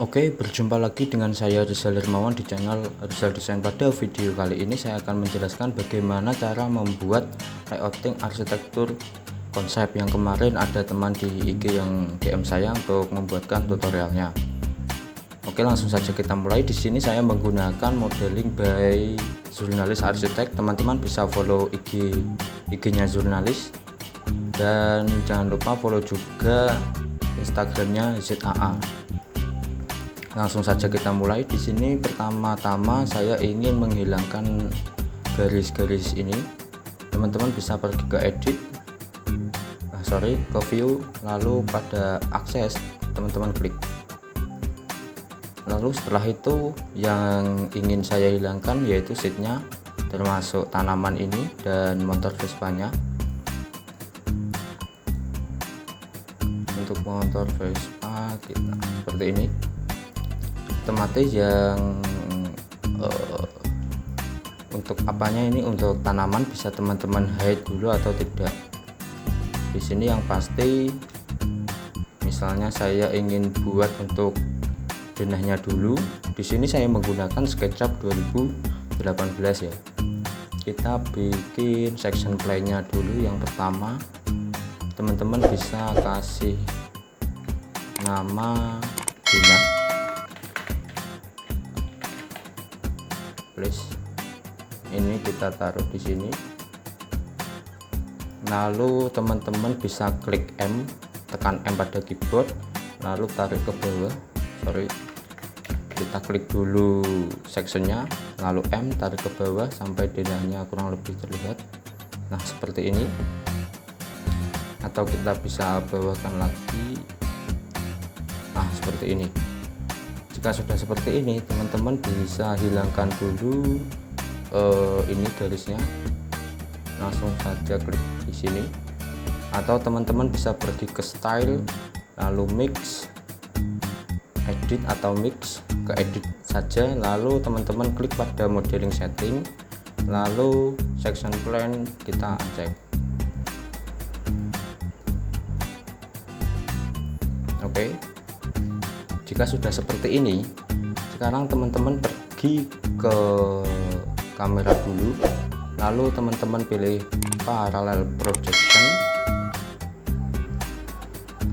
Oke, berjumpa lagi dengan saya Rizal Hermawan di channel Rizal Design. Pada video kali ini saya akan menjelaskan bagaimana cara membuat layouting arsitektur konsep. Yang kemarin ada teman di IG yang DM saya untuk membuatkan tutorialnya. Oke, langsung saja kita mulai. Di sini saya menggunakan modeling by Jurnalis Arsitek. Teman-teman bisa follow IG-nya Jurnalis, dan jangan lupa follow juga Instagramnya ZAA. Langsung saja kita mulai. Di sini pertama-tama saya ingin menghilangkan garis-garis ini. Teman-teman bisa pergi ke edit, ke view, lalu pada akses teman-teman klik. Lalu setelah itu yang ingin saya hilangkan yaitu sheetnya, termasuk tanaman ini dan motor Vespanya. Untuk motor Vespa kita seperti ini. Otomatis yang untuk apanya ini, untuk tanaman bisa teman-teman hide dulu atau tidak. Di sini yang pasti misalnya saya ingin buat untuk denahnya dulu. Di sini saya menggunakan SketchUp 2018 ya. Kita bikin section plan-nya dulu. Yang pertama teman-teman bisa kasih nama denah. Ini kita taruh di sini, lalu teman-teman bisa klik M, tekan M pada keyboard, lalu tarik ke bawah. Kita klik dulu sectionnya, lalu M, tarik ke bawah sampai denahnya kurang lebih terlihat. Nah seperti ini, atau kita bisa bawakan lagi. Nah seperti ini. Jika sudah seperti ini, teman-teman bisa hilangkan dulu ini garisnya. Langsung saja klik di sini, atau teman-teman bisa pergi ke style, lalu mix, edit atau mix, ke edit saja, lalu teman-teman klik pada modeling setting, lalu section plan kita cek. Oke. Jika sudah seperti ini, sekarang teman-teman pergi ke kamera dulu, lalu teman-teman pilih parallel projection.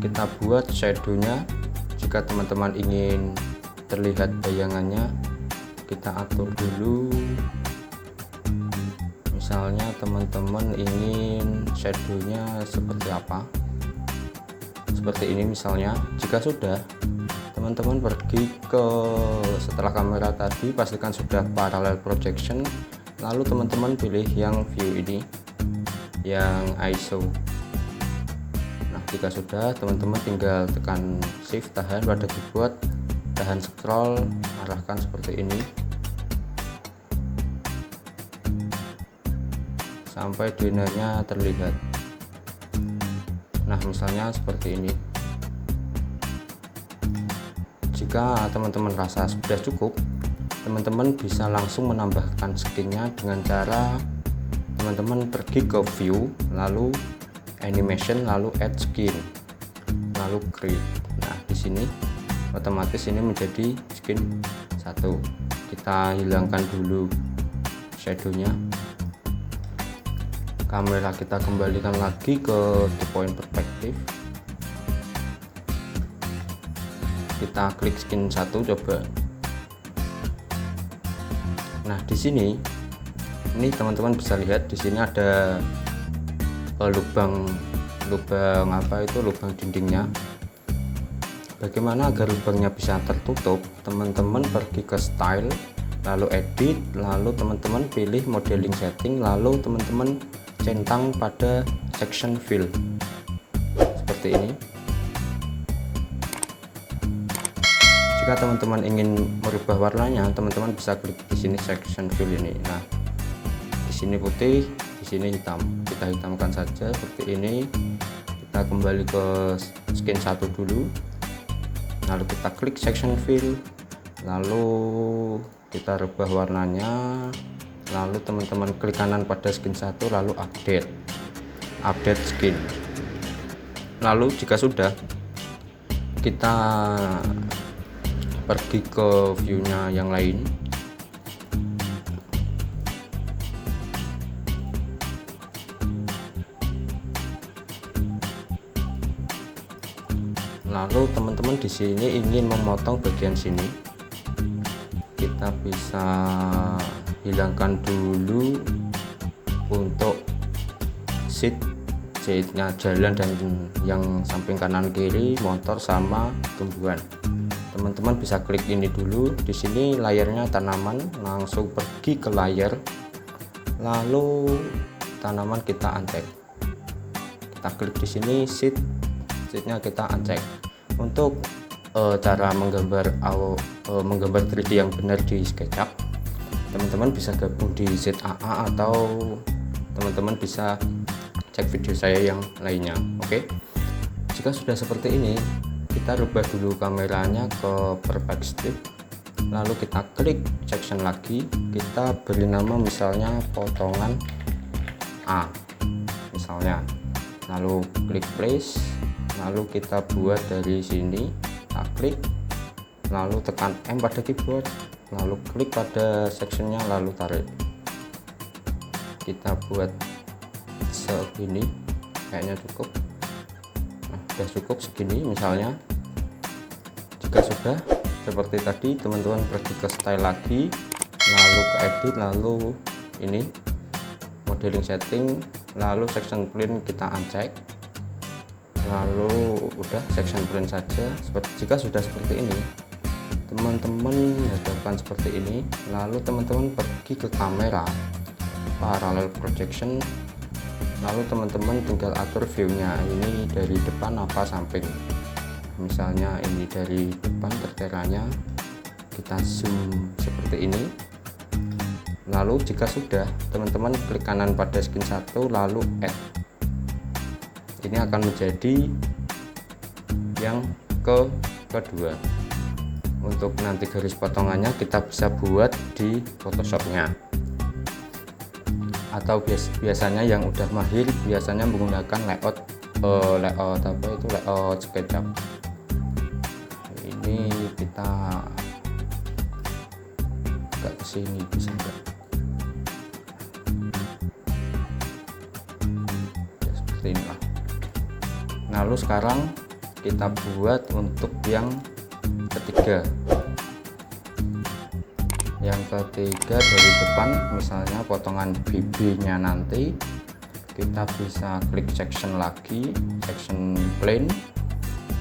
Kita buat shadownya. Jika teman-teman ingin terlihat bayangannya, kita atur dulu. Misalnya teman-teman ingin shadownya seperti apa, seperti ini misalnya. Jika sudah, teman-teman pergi ke setelah kamera tadi, pastikan sudah parallel projection, lalu teman-teman pilih yang view ini, yang ISO. Nah jika sudah, teman-teman tinggal tekan shift, tahan pada keyboard, tahan scroll, arahkan seperti ini sampai denahnya terlihat. Nah misalnya seperti ini. Jika teman-teman rasa sudah cukup, teman-teman bisa langsung menambahkan skinnya dengan cara teman-teman pergi ke view, lalu animation, lalu add skin, lalu create. Nah di sini otomatis ini menjadi skin 1. Kita hilangkan dulu shadownya. Kamera kita kembalikan lagi ke 2 point perspective. Kita klik skin 1 coba. Nah di sini ini teman-teman bisa lihat di sini ada lubang dindingnya. Bagaimana agar lubangnya bisa tertutup? Teman-teman pergi ke style, lalu edit, lalu teman-teman pilih modeling setting, lalu teman-teman centang pada section fill seperti ini. Jika teman-teman ingin merubah warnanya, teman-teman bisa klik di sini section fill ini. Nah, di sini putih, di sini hitam. Kita hitamkan saja seperti ini. Kita kembali ke skin 1 dulu. Lalu kita klik section fill, lalu kita rubah warnanya. Lalu teman-teman klik kanan pada skin 1, lalu update skin. Lalu jika sudah, kita pergi ke view-nya yang lain. Lalu teman-teman di sini ingin memotong bagian sini, kita bisa hilangkan dulu untuk seatnya jalan dan yang samping kanan kiri motor sama tumbuhan. Teman-teman bisa klik ini dulu. Di sini layarnya tanaman, langsung pergi ke layar, lalu tanaman kita uncheck. Kita klik di sini seatnya kita uncheck. Untuk cara menggambar 3D yang benar di SketchUp, teman-teman bisa gabung di ZAA atau teman-teman bisa cek video saya yang lainnya. Oke, jika sudah seperti ini, kita rubah dulu kameranya ke perspektif, lalu kita klik section lagi, kita beri nama misalnya potongan A misalnya, lalu klik place, lalu kita buat dari sini, kita klik, lalu tekan M pada keyboard, lalu klik pada sectionnya, lalu tarik. Kita buat segini, kayaknya cukup. Nah, sudah cukup segini misalnya. Jika sudah seperti tadi, teman-teman pergi ke style lagi, lalu ke edit, lalu ini modeling setting, lalu section plane kita uncheck, lalu udah section plane saja. Jika sudah seperti ini, teman-teman hadapkan seperti ini, lalu teman-teman pergi ke kamera parallel projection, lalu teman-teman tinggal atur view-nya, ini dari depan apa samping. Misalnya ini dari depan, terteranya kita zoom seperti ini. Lalu jika sudah, teman-teman klik kanan pada skin 1, lalu add. Ini akan menjadi yang kedua. Untuk nanti garis potongannya kita bisa buat di Photoshopnya, atau biasanya yang udah mahir biasanya menggunakan layout SketchUp. Ini kita agak kesini, bisa enggak? Ya, seperti inilah. Lalu sekarang kita buat untuk yang ketiga. Yang ketiga dari depan, misalnya potongan BB nya nanti, kita bisa klik section lagi, section plane,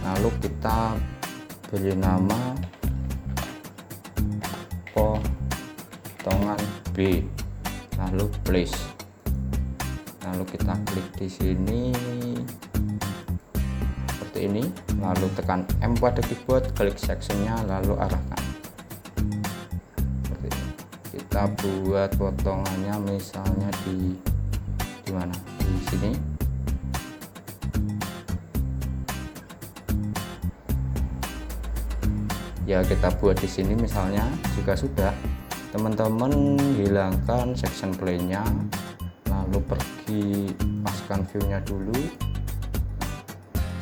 lalu kita beri nama potongan B, lalu place, lalu kita klik di sini seperti ini, lalu tekan M pada keyboard, klik sectionnya, lalu arahkan. Seperti ini. Kita buat potongannya misalnya di mana? Di sini. Ya, kita buat di sini misalnya. Jika sudah, teman-teman hilangkan section plane-nya, lalu pergi paskan view-nya dulu.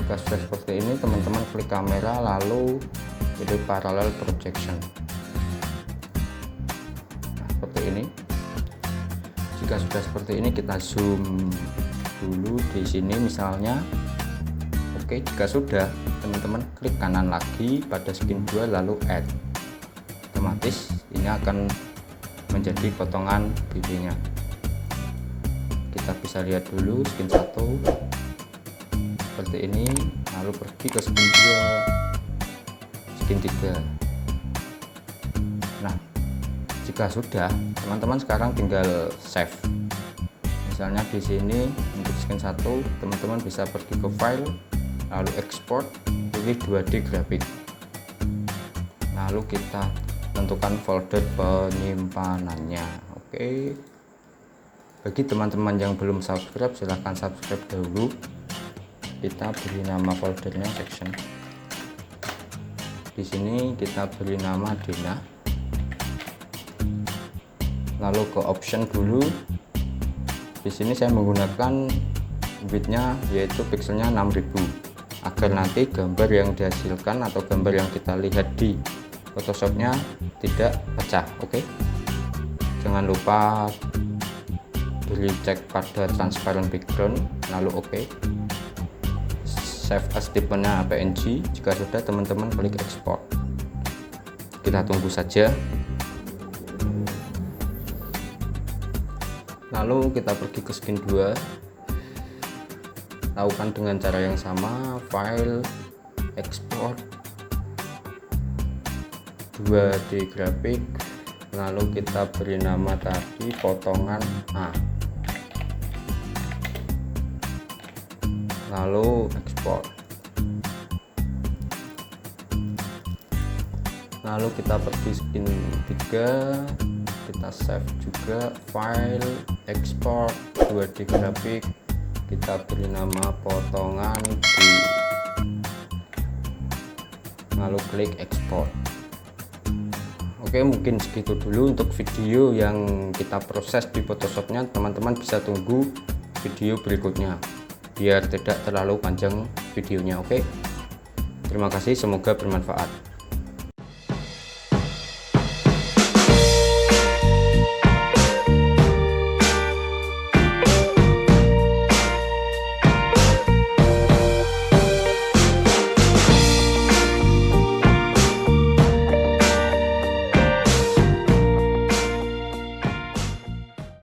Jika sudah seperti ini, teman-teman klik kamera, lalu pilih parallel projection. Nah, seperti ini. Jika sudah seperti ini, kita zoom dulu di sini misalnya. Oke, jika sudah, teman-teman klik kanan lagi pada skin 2, lalu add. Otomatis ini akan menjadi potongan BB-nya. Kita bisa lihat dulu skin 1 seperti ini, lalu pergi ke skin 2, skin 3. Nah, jika sudah, teman-teman sekarang tinggal save. Misalnya di sini untuk skin 1, teman-teman bisa pergi ke file, lalu export, pilih 2D grafik, lalu kita tentukan folder penyimpanannya. Oke, bagi teman-teman yang belum subscribe, silahkan subscribe dahulu. Kita beri nama foldernya section. Di sini kita beri nama Dina. Lalu ke option dulu. Di sini saya menggunakan widthnya yaitu pixelnya 6000 agar nanti gambar yang dihasilkan atau gambar yang kita lihat di Photoshopnya tidak pecah. Oke, jangan lupa beri cek pada transparent background, lalu oke. Save as tipenya PNG. Jika sudah, teman-teman klik export. Kita tunggu saja. Lalu kita pergi ke skin 2, lakukan dengan cara yang sama, file, export 2D grafik, lalu kita beri nama tadi potongan A, lalu export. Lalu kita pergi skin 3, kita save juga, file, export 2D grafik, kita beri nama potongan B, lalu klik export. Oke, mungkin segitu dulu untuk video yang kita proses di Photoshopnya. Teman-teman bisa tunggu video berikutnya biar tidak terlalu panjang videonya. Oke, terima kasih, semoga bermanfaat.